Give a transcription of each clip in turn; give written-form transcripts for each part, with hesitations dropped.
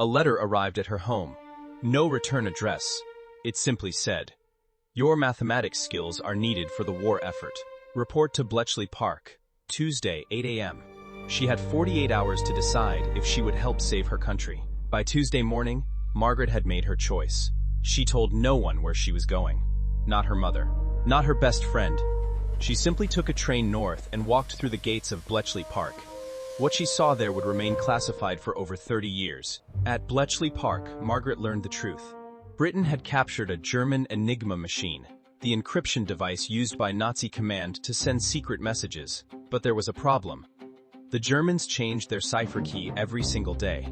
A letter arrived at her home. No return address. It simply said, "Your mathematics skills are needed for the war effort. Report to Bletchley Park, Tuesday, 8 a.m." She had 48 hours to decide if she would help save her country. By Tuesday morning, Margaret had made her choice. She told no one where she was going. Not her mother. Not her best friend. She simply took a train north and walked through the gates of Bletchley Park. What she saw there would remain classified for over 30 years. At Bletchley Park, Margaret learned the truth. Britain had captured a German Enigma machine, the encryption device used by Nazi command to send secret messages. But there was a problem. The Germans changed their cipher key every single day.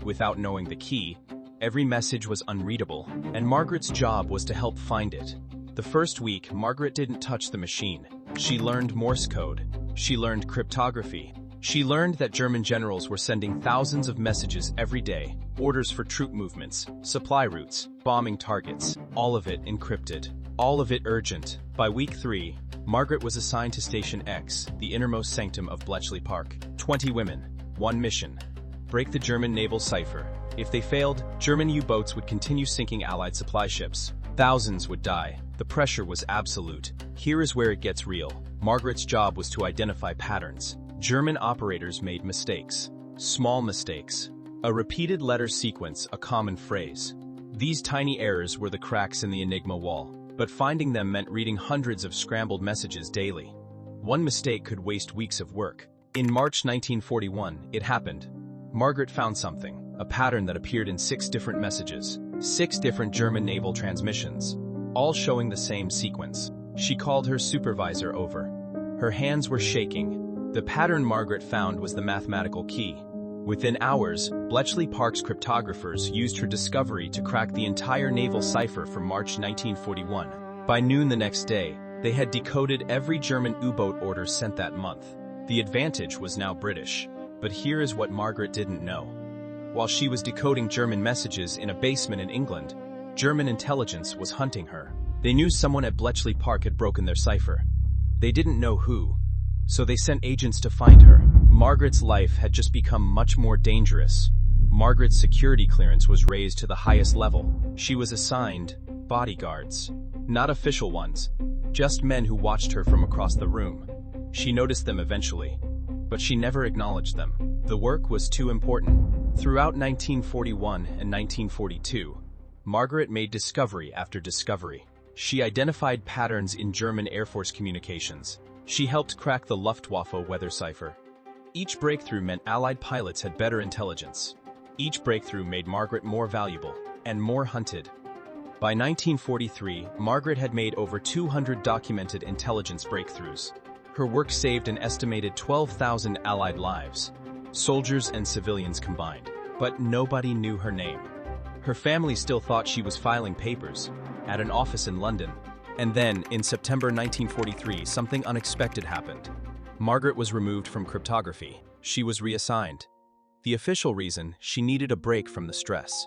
Without knowing the key, every message was unreadable, and Margaret's job was to help find it. The first week, Margaret didn't touch the machine. She learned Morse code. She learned cryptography. She learned that German generals were sending thousands of messages every day, orders for troop movements, supply routes, bombing targets, all of it encrypted, all of it urgent. By week 3, Margaret was assigned to Station X, the innermost sanctum of Bletchley Park. 20 women, one mission: break the German naval cipher. If they failed, German U-boats would continue sinking Allied supply ships. Thousands would die. The pressure was absolute. Here is where it gets real. Margaret's job was to identify patterns. German operators made mistakes. Small mistakes. A repeated letter sequence, a common phrase. These tiny errors were the cracks in the Enigma wall, but finding them meant reading hundreds of scrambled messages daily. One mistake could waste weeks of work. In March 1941, it happened. Margaret found something, a pattern that appeared in 6 different messages, 6 different German naval transmissions, all showing the same sequence. She called her supervisor over. Her hands were shaking. The pattern Margaret found was the mathematical key. Within hours, Bletchley Park's cryptographers used her discovery to crack the entire naval cipher from March 1941. By noon the next day, they had decoded every German U-boat order sent that month. The advantage was now British. But here is what Margaret didn't know. While she was decoding German messages in a basement in England, German intelligence was hunting her. They knew someone at Bletchley Park had broken their cipher. They didn't know who, so they sent agents to find her. Margaret's life had just become much more dangerous. Margaret's security clearance was raised to the highest level. She was assigned bodyguards. Not official ones, just men who watched her from across the room. She noticed them eventually, but she never acknowledged them. The work was too important. Throughout 1941 and 1942, Margaret made discovery after discovery. She identified patterns in German Air Force communications. She helped crack the Luftwaffe weather cipher. Each breakthrough meant Allied pilots had better intelligence. Each breakthrough made Margaret more valuable and more hunted. By 1943, Margaret had made over 200 documented intelligence breakthroughs. Her work saved an estimated 12,000 Allied lives, soldiers and civilians combined. But nobody knew her name. Her family still thought she was filing papers at an office in London. And then, in September 1943, something unexpected happened. Margaret was removed from cryptography. She was reassigned. The official reason, she needed a break from the stress.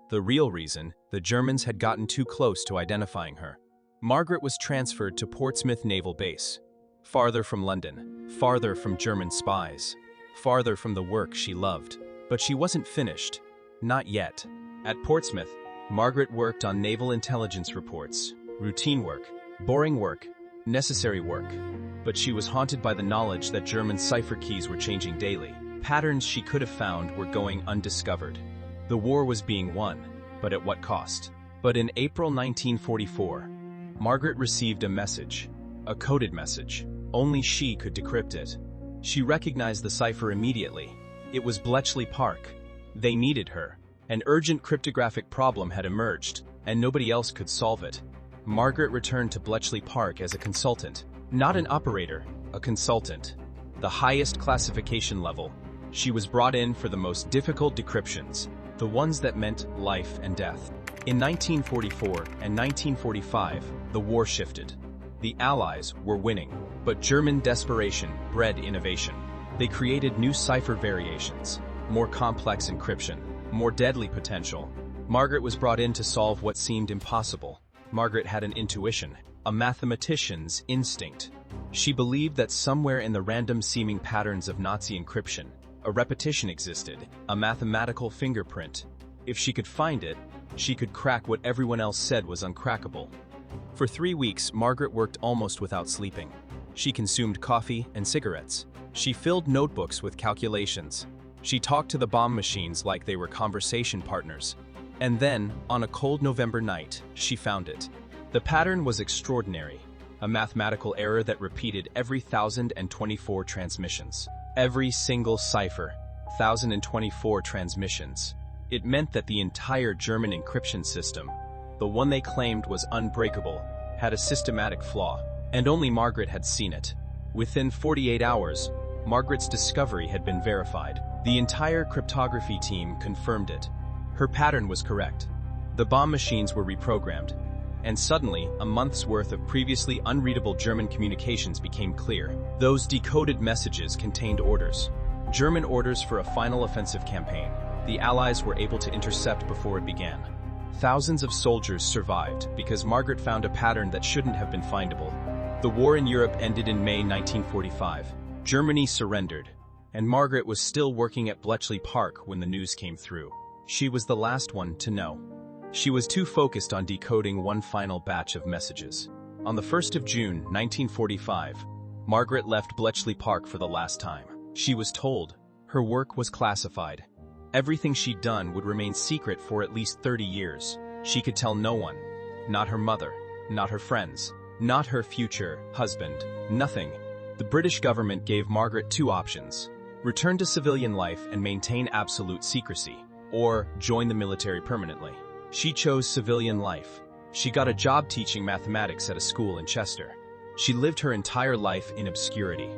The real reason, the Germans had gotten too close to identifying her. Margaret was transferred to Portsmouth Naval Base. Farther from London, farther from German spies, farther from the work she loved. But she wasn't finished. Not yet. At Portsmouth, Margaret worked on naval intelligence reports, routine work, boring work, necessary work. But she was haunted by the knowledge that German cipher keys were changing daily. Patterns she could have found were going undiscovered. The war was being won, but at what cost? But in April 1944, Margaret received a message, a coded message. Only she could decrypt it. She recognized the cipher immediately. It was Bletchley Park. They needed her. An urgent cryptographic problem had emerged, and nobody else could solve it. Margaret returned to Bletchley Park as a consultant. Not an operator, a consultant. The highest classification level. She was brought in for the most difficult decryptions, the ones that meant life and death. In 1944 and 1945, the war shifted. The Allies were winning, but German desperation bred innovation. They created new cipher variations, more complex encryption, more deadly potential. Margaret was brought in to solve what seemed impossible. Margaret had an intuition, a mathematician's instinct. She believed that somewhere in the random seeming patterns of Nazi encryption, A repetition existed, a mathematical fingerprint. If she could find it, she could crack what everyone else said was uncrackable. For 3 weeks, Margaret worked almost without sleeping. She consumed coffee and cigarettes. She filled notebooks with calculations. She talked to the bomb machines like they were conversation partners. And then, on a cold November night, she found it. The pattern was extraordinary, a mathematical error that repeated every 1,024 transmissions. Every single cipher, 1,024 transmissions. It meant that the entire German encryption system, the one they claimed was unbreakable, had a systematic flaw, and only Margaret had seen it. Within 48 hours, Margaret's discovery had been verified. The entire cryptography team confirmed it. Her pattern was correct. The bomb machines were reprogrammed, and suddenly, a month's worth of previously unreadable German communications became clear. Those decoded messages contained orders. German orders for a final offensive campaign. The Allies were able to intercept before it began. Thousands of soldiers survived because Margaret found a pattern that shouldn't have been findable. The war in Europe ended in May 1945. Germany surrendered, and Margaret was still working at Bletchley Park when the news came through. She was the last one to know. She was too focused on decoding one final batch of messages. On the 1st of June, 1945, Margaret left Bletchley Park for the last time. She was told her work was classified. Everything she'd done would remain secret for at least 30 years. She could tell no one. Not her mother, not her friends, not her future husband, nothing. The British government gave Margaret 2 options: return to civilian life and maintain absolute secrecy, or join the military permanently. She chose civilian life. She got a job teaching mathematics at a school in Chester. She lived her entire life in obscurity.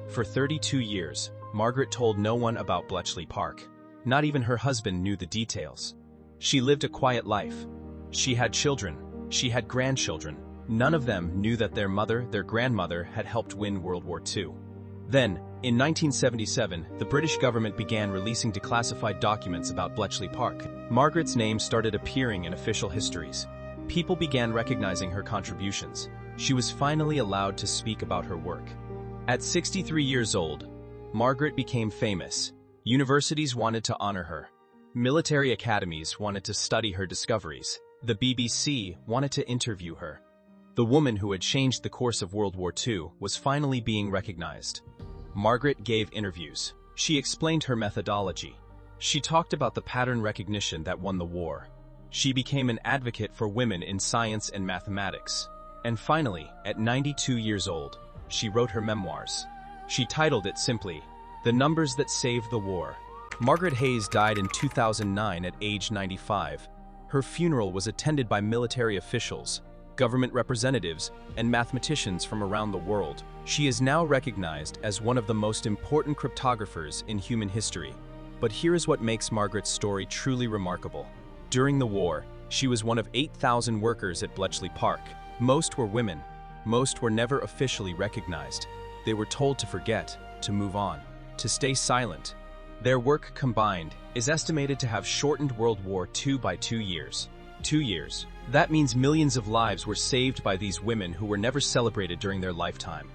For 32 years, Margaret told no one about Bletchley Park. Not even her husband knew the details. She lived a quiet life. She had children. She had grandchildren. None of them knew that their mother, their grandmother, had helped win World War II. Then, in 1977, the British government began releasing declassified documents about Bletchley Park. Margaret's name started appearing in official histories. People began recognizing her contributions. She was finally allowed to speak about her work. At 63 years old, Margaret became famous. Universities wanted to honor her. Military academies wanted to study her discoveries. The BBC wanted to interview her. The woman who had changed the course of World War II was finally being recognized. Margaret gave interviews. She explained her methodology. She talked about the pattern recognition that won the war. She became an advocate for women in science and mathematics. And finally, at 92 years old, she wrote her memoirs. She titled it simply, The Numbers That Saved the War. Margaret Hayes died in 2009 at age 95. Her funeral was attended by military officials, government representatives, and mathematicians from around the world. She is now recognized as one of the most important cryptographers in human history. But here is what makes Margaret's story truly remarkable. During the war, she was one of 8,000 workers at Bletchley Park. Most were women. Most were never officially recognized. They were told to forget, to move on, to stay silent. Their work combined is estimated to have shortened World War II by 2 years. 2 years. That means millions of lives were saved by these women who were never celebrated during their lifetime.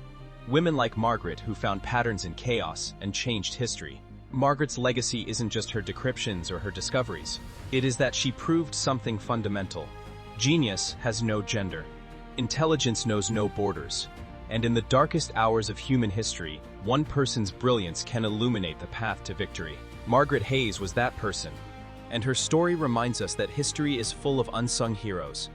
Women like Margaret who found patterns in chaos and changed history. Margaret's legacy isn't just her decryptions or her discoveries. It is that she proved something fundamental. Genius has no gender. Intelligence knows no borders. And in the darkest hours of human history, one person's brilliance can illuminate the path to victory. Margaret Hayes was that person. And her story reminds us that history is full of unsung heroes,